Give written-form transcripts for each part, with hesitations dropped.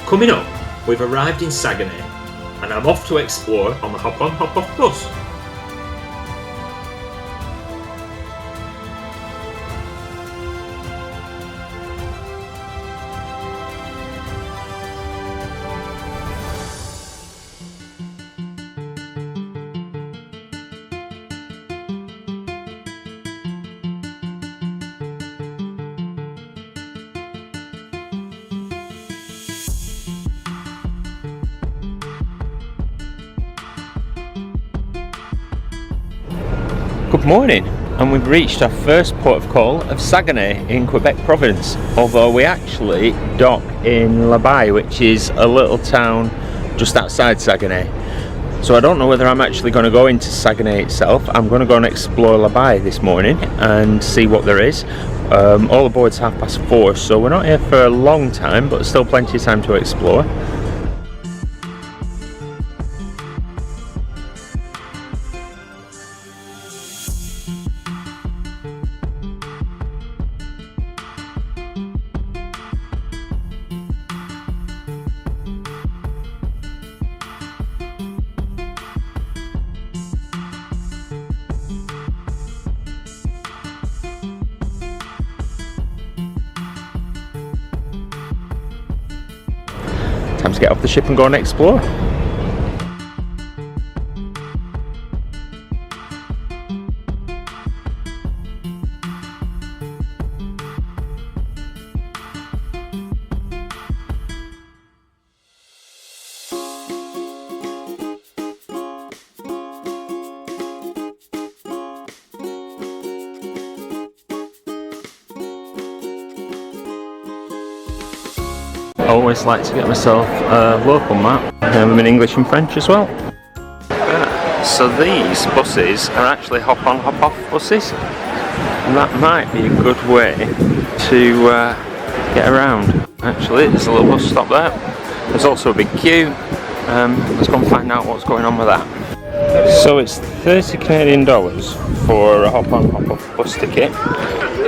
Coming up, we've arrived in Saguenay and I'm off to explore on the Hop On Hop Off bus. Good morning, and we've reached our first port of call of Saguenay in Quebec province, although we actually dock in Baie, which is a little town just outside Saguenay. So I don't know whether I'm actually going to go into Saguenay itself. I'm going to go and explore Baie this morning and see what there is. All aboard's 4:30, so we're not here for a long time, but still plenty of time to explore. Time to get off the ship and go and explore. I always like to get myself a local map, them in English and French as well. So these buses are actually hop on hop off buses, and that might be a good way to get around. Actually, there's a little bus stop there. There's also a big queue. Let's go and find out what's going on with that. So it's 30 Canadian dollars for a hop on hop off bus ticket,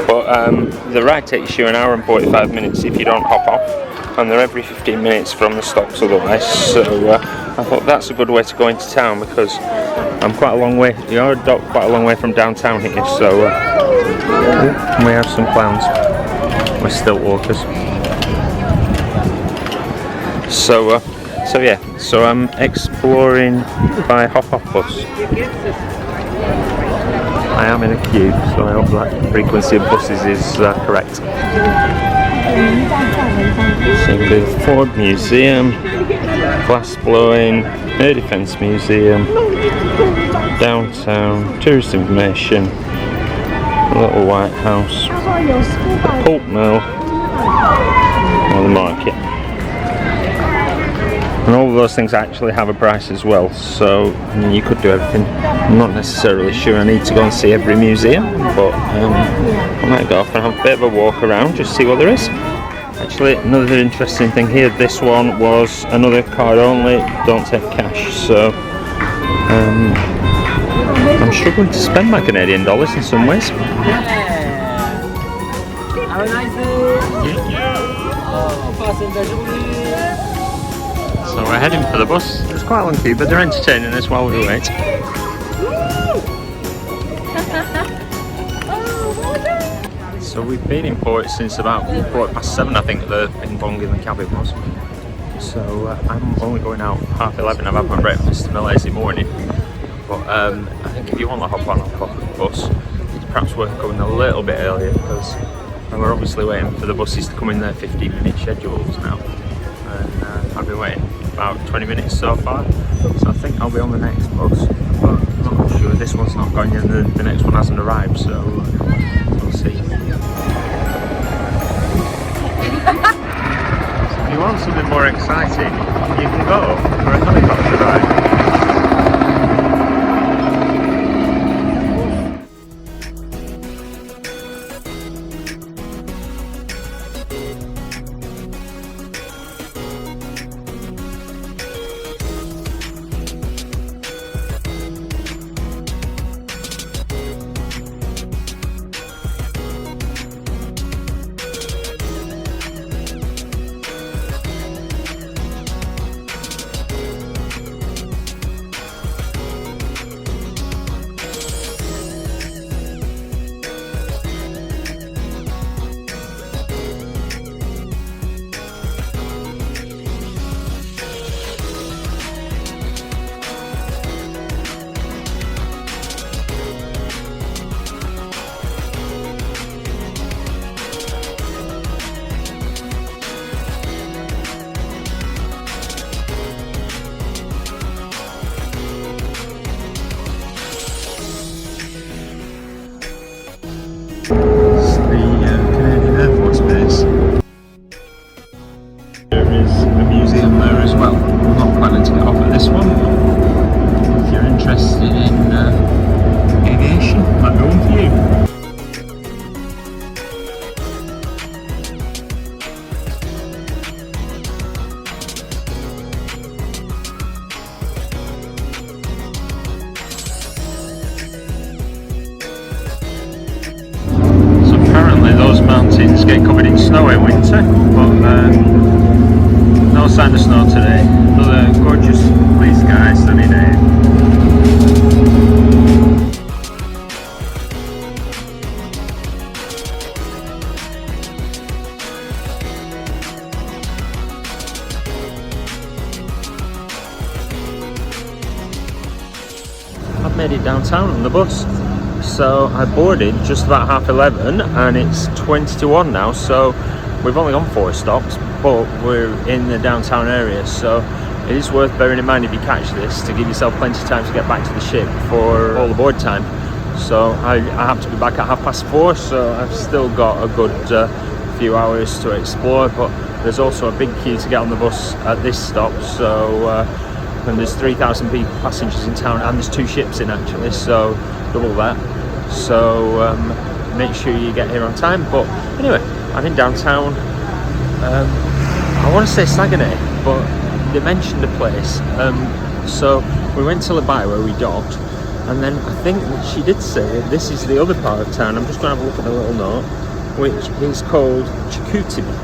but the ride takes you an hour and 45 minutes if you don't hop off, and they're every 15 minutes from the stops otherwise. So I thought that's a good way to go into town, because I'm quite a long way, you're quite a long way from downtown here, so we have some clowns. We're stilt walkers. So I'm exploring by hop off bus. I am in a queue, so I hope that frequency of buses is correct. So the Ford Museum, glass blowing, Air Defence Museum, downtown, tourist information, the little White House, the Pulp Mill, or the market. And all of those things actually have a price as well, so I mean, you could do everything. I'm not necessarily sure I need to go and see every museum, but I might go off and have a bit of a walk around, just see what there is. Actually, another interesting thing here, this one was another card only, don't take cash, so I'm struggling to spend my Canadian dollars in some ways. Have a nice day! So we're heading for the bus. It's quite a long queue, but they're entertaining us while we wait. So we've been in port since about 7:15, I think, in Bung in the cabin was. So I'm only going out 11:30. I've had my breakfast in a lazy morning. But I think if you want to hop on a bus, it's perhaps worth going a little bit earlier, because we're obviously waiting for the buses to come in their 15-minute schedules now. And I've been waiting about 20 minutes so far. So I think I'll be on the next bus. But I'm not sure, this one's not going in, the next one hasn't arrived, so we'll see. If you want something more exciting, you can go for a helicopter ride. there is a museum there as well. I'm not planning to get off at this one, but if you're interested in aviation, might be one for you. Mountains get covered in snow in winter, but no sign of snow today. Another gorgeous blue sky, sunny day. I've made it downtown on the bus. So I boarded just about 11:30 and it's 20 to 1 now, so we've only gone 4 stops, but we're in the downtown area, so it is worth bearing in mind if you catch this to give yourself plenty of time to get back to the ship for all aboard time. So I have to be back at 4:30, so I've still got a good few hours to explore, but there's also a big queue to get on the bus at this stop, so and there's 3,000 passengers in town, and there's 2 ships in actually, so double that. So make sure you get here on time. But anyway, I'm in downtown. I want to say Saguenay, but they mentioned a place. So we went to Baie where we docked, and then I think she did say this is the other part of town. I'm just going to have a look at the little note, which is called Chicoutimi.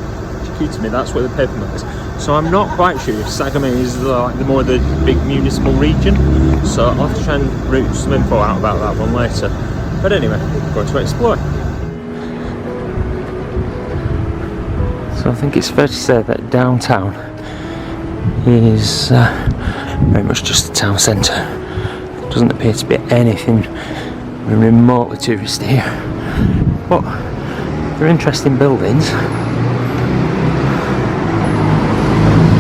Chicoutimi, that's where the paper mill is. So I'm not quite sure if Saguenay is the big municipal region. So I'll have to try and root some info out about that one later. But anyway, we're going to explore. So I think it's fair to say that downtown is very much just a town centre. Doesn't appear to be anything remotely touristy here. But they're interesting buildings.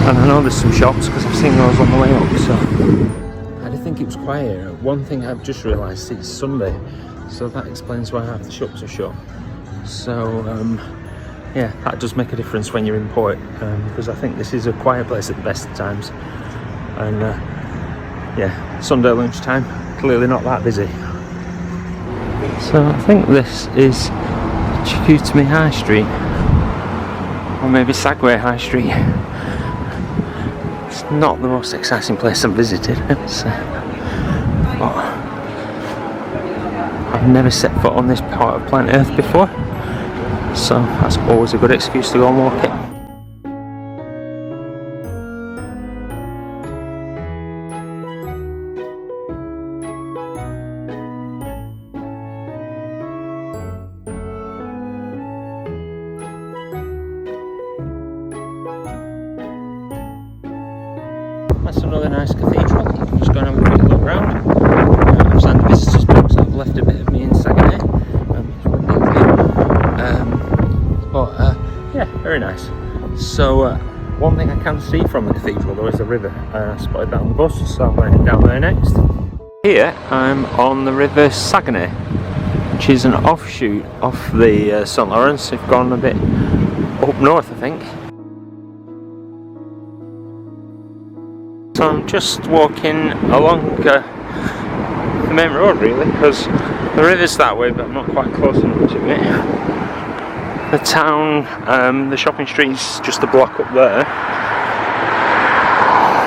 And I know there's some shops because I've seen those on the way up, so I did think it was quiet here. One thing I've just realised, it's Sunday, so that explains why half the shops are shut. So yeah, that does make a difference when you're in port, because I think this is a quiet place at the best of times. And yeah, Sunday lunchtime, clearly not that busy. So I think this is Chicoutimi High Street, or maybe Saguenay High Street. It's not the most exciting place I've visited, but I've never set foot on this part of planet Earth before, so that's always a good excuse to go and walk it. That's another nice cathedral. I'm just going to have a quick look around. I've signed the visitors book, so I've left a bit of me in Saguenay. Yeah, very nice. So one thing I can see from the cathedral though is the river. I spotted that on the bus, so I'm heading down there next. Here I'm on the river Saguenay, which is an offshoot of the St. Lawrence. It's gone a bit up north, I think. So I'm just walking along the main road really, because the river's that way, but I'm not quite close enough to it. The town, the shopping street's just a block up there.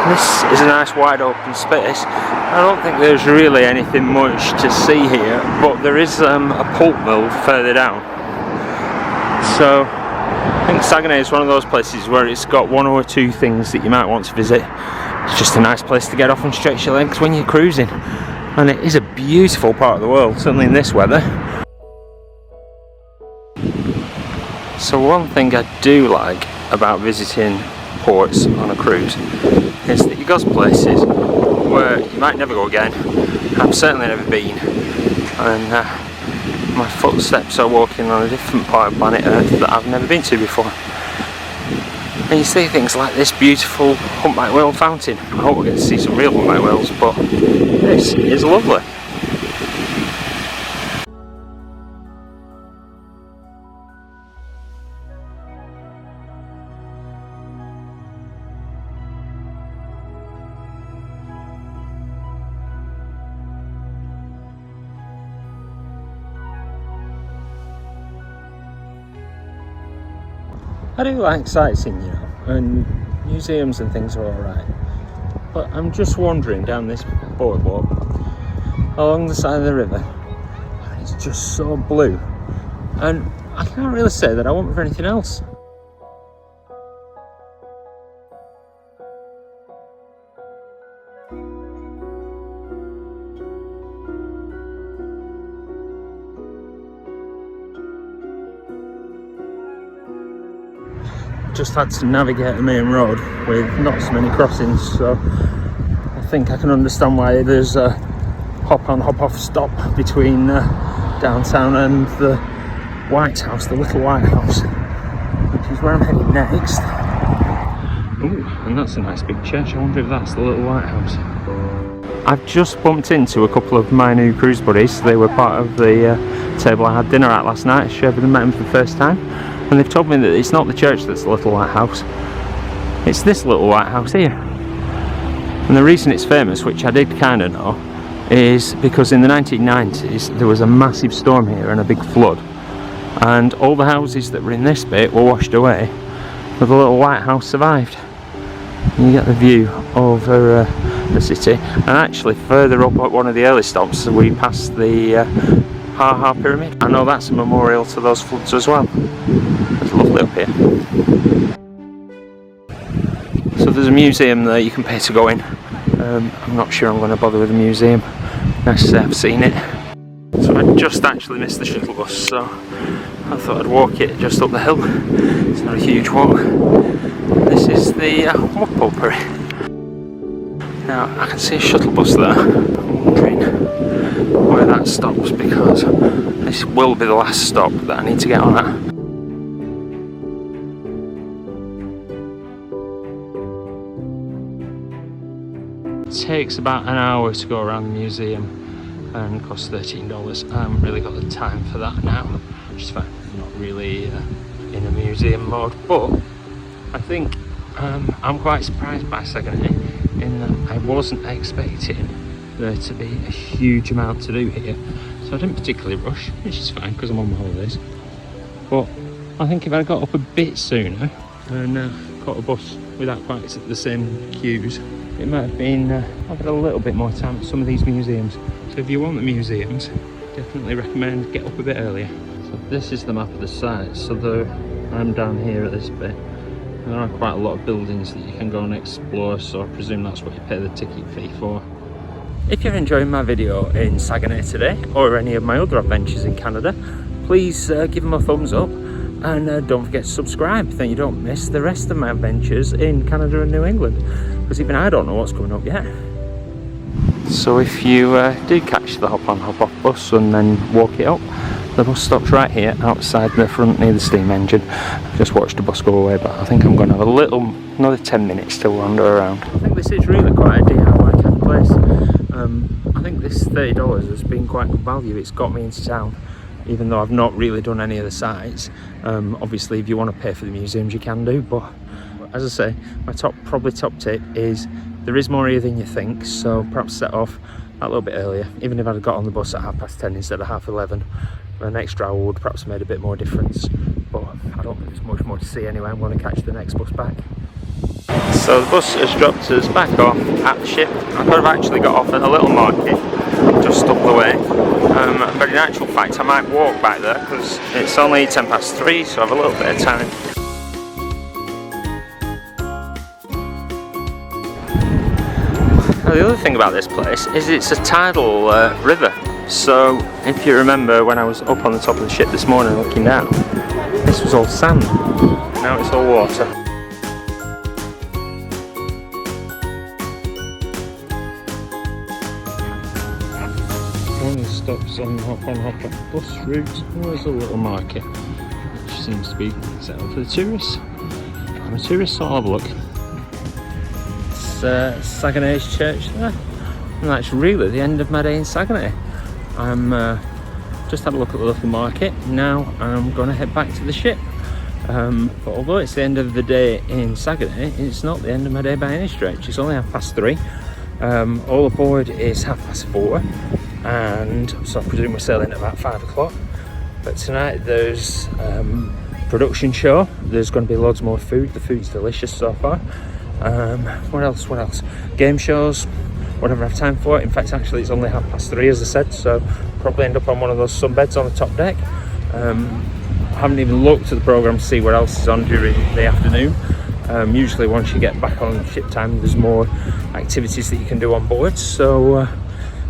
This is a nice wide open space. I don't think there's really anything much to see here, but there is a pulp mill further down. So I think Saguenay is one of those places where it's got 1 or 2 things that you might want to visit. It's just a nice place to get off and stretch your legs when you're cruising, and it is a beautiful part of the world, certainly in this weather. So one thing I do like about visiting ports on a cruise is that you go to places where you might never go again. I've certainly never been, and my footsteps are walking on a different part of planet Earth that I've never been to before. And you see things like this beautiful humpback whale fountain. I hope we're going to see some real humpback whales, but this is lovely. I do like sightseeing, you know, and museums and things are alright. But I'm just wandering down this boardwalk along the side of the river, and it's just so blue. And I can't really say that I want it for anything else. Just had to navigate the main road with not so many crossings, so I think I can understand why there's a hop on hop off stop between downtown and the White House, the little White House, which is where I'm heading next. Ooh, and that's a nice big church. I wonder if that's the little White House. I've just bumped into a couple of my new cruise buddies. They were part of the table I had dinner at last night. I shared with them, met them for the first time. And they've told me that it's not the church that's the little White House, it's this little White House here. And the reason it's famous, which I did kind of know, is because in the 1990s there was a massive storm here and a big flood, and all the houses that were in this bit were washed away, but the little White House survived. And you get the view over the city, and actually further up at one of the early stops we passed the Ha Pyramid. I know that's a memorial to those floods as well. It's lovely up here. So there's a museum there you can pay to go in. I'm not sure I'm going to bother with the museum. Nice to say I've seen it. So I just actually missed the shuttle bus, so I thought I'd walk it just up the hill. It's not a huge walk. This is the Potpourri. Now I can see a shuttle bus there. I'm wondering where that stops, because this will be the last stop that I need to get on at. It takes about an hour to go around the museum and costs $13. I haven't really got the time for that now, which is fine. I'm not really in a museum mode, but I think I'm quite surprised by Saguenay in that I wasn't expecting there to be a huge amount to do here, so I didn't particularly rush, which is fine because I'm on my holidays. But I think if I got up a bit sooner and caught a bus without quite the same queues, it might have been I've had a little bit more time at some of these museums. So if you want the museums, definitely recommend get up a bit earlier. So this is the map of the site. So I'm down here at this bit. There are quite a lot of buildings that you can go and explore, so I presume that's what you pay the ticket fee for. If you're enjoying my video in Saguenay today, or any of my other adventures in Canada, please give them a thumbs up, and don't forget to subscribe, then you don't miss the rest of my adventures in Canada and New England, because even I don't know what's coming up yet. So if you did catch the hop on hop off bus and then walk it up, the bus stops right here outside the front near the steam engine. I've just watched the bus go away, but I think I'm going to have another 10 minutes to wander around. I think this is really quite a DIY kind of place. I think this $30 has been quite good value. It's got me into town, even though I've not really done any of the sites. Obviously if you want to pay for the museums you can do, but as I say, my top tip is there is more here than you think, so perhaps set off a little bit earlier. Even if I'd got on the bus at 10:30 instead of 11:30, an extra hour would perhaps have made a bit more difference, but I don't think there's much more to see anyway. I'm going to catch the next bus back. So the bus has dropped us back off at the ship. I could have actually got off at a little market just up the way, but in actual fact I might walk back there because it's only 3:10, so I have a little bit of time. Now the other thing about this place is it's a tidal river. So if you remember when I was up on the top of the ship this morning looking down, this was all sand. Now it's all water. One of the stops on the hop on hop off bus route was a little market, which seems to be set up for the tourists. I'm a tourist, so I'll have a look. It's Saguenay's church there, and that's really the end of my day in Saguenay. I'm just had a look at the little market. Now I'm going to head back to the ship. But although it's the end of the day in Saguenay, it's not the end of my day by any stretch. It's only 3:30. All aboard is 4:30, and so I presume we're sailing at about 5 o'clock. But tonight there's production show there's going to be loads more food. The food's delicious so far. What else? Game shows, whatever I have time for. In fact, actually it's only 3:30 as I said, so probably end up on one of those sunbeds on the top deck. I haven't even looked at the programme to see what else is on during the afternoon. Usually once you get back on ship time, there's more activities that you can do on board. So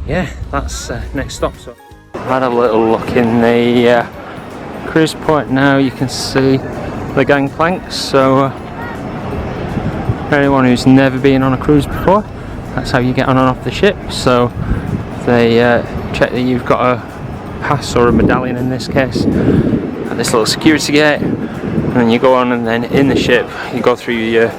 yeah, that's next stop. So I've had a little look in the cruise port now. You can see the gangplanks. So for anyone who's never been on a cruise before, that's how you get on and off the ship. So they check that you've got a pass or a medallion in this case at this little security gate, and then you go on, and then in the ship you go through your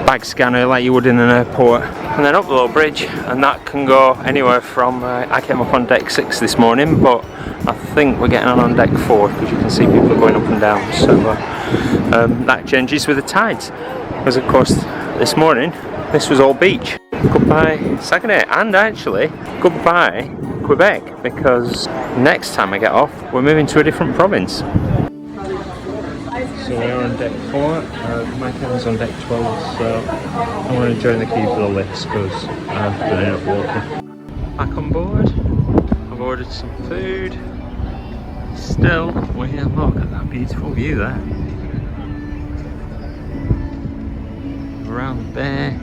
bag scanner like you would in an airport, and then up the little bridge, and that can go anywhere from I came up on deck 6 this morning, but I think we're getting on deck 4 because you can see people going up and down. So that changes with the tides, because of course this morning this was all beach. Goodbye Saguenay, and actually goodbye Quebec, because next time I get off we're moving to a different province. So we're on deck 4, my cabin's on deck 12, so I want to join the queue for the lifts because I've been end up walking. Back on board, I've ordered some food. Still, look at that beautiful view there. Around the bay,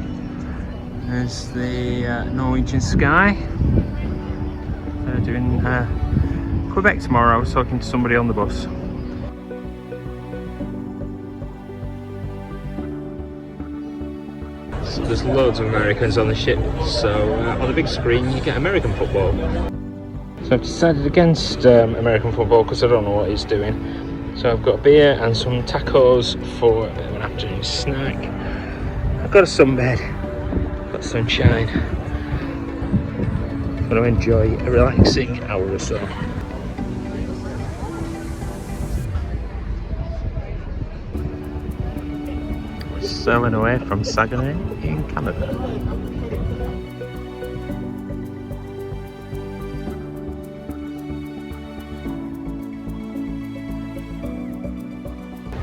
there's the Norwegian sky. They're doing Quebec tomorrow. I was talking to somebody on the bus. So there's loads of Americans on the ship, so on the big screen you get American football. So I've decided against American football because I don't know what he's doing. So I've got a beer and some tacos for a bit of an afternoon snack. I've got a sunbed, got sunshine. I'm going to enjoy a relaxing hour or so. We're sailing away from Saguenay in Canada.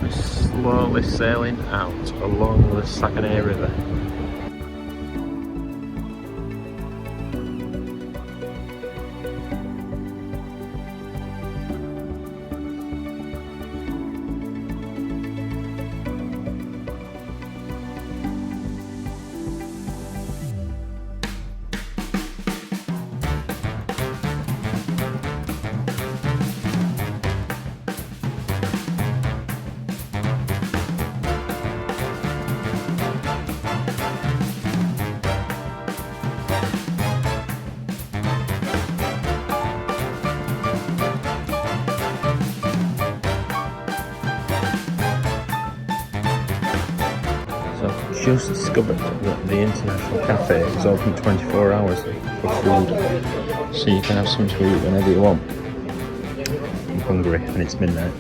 We're slowly sailing out along the Saguenay River. Just discovered that the International Cafe is open 24 hours for food, so you can have something to eat whenever you want. I'm hungry and it's midnight.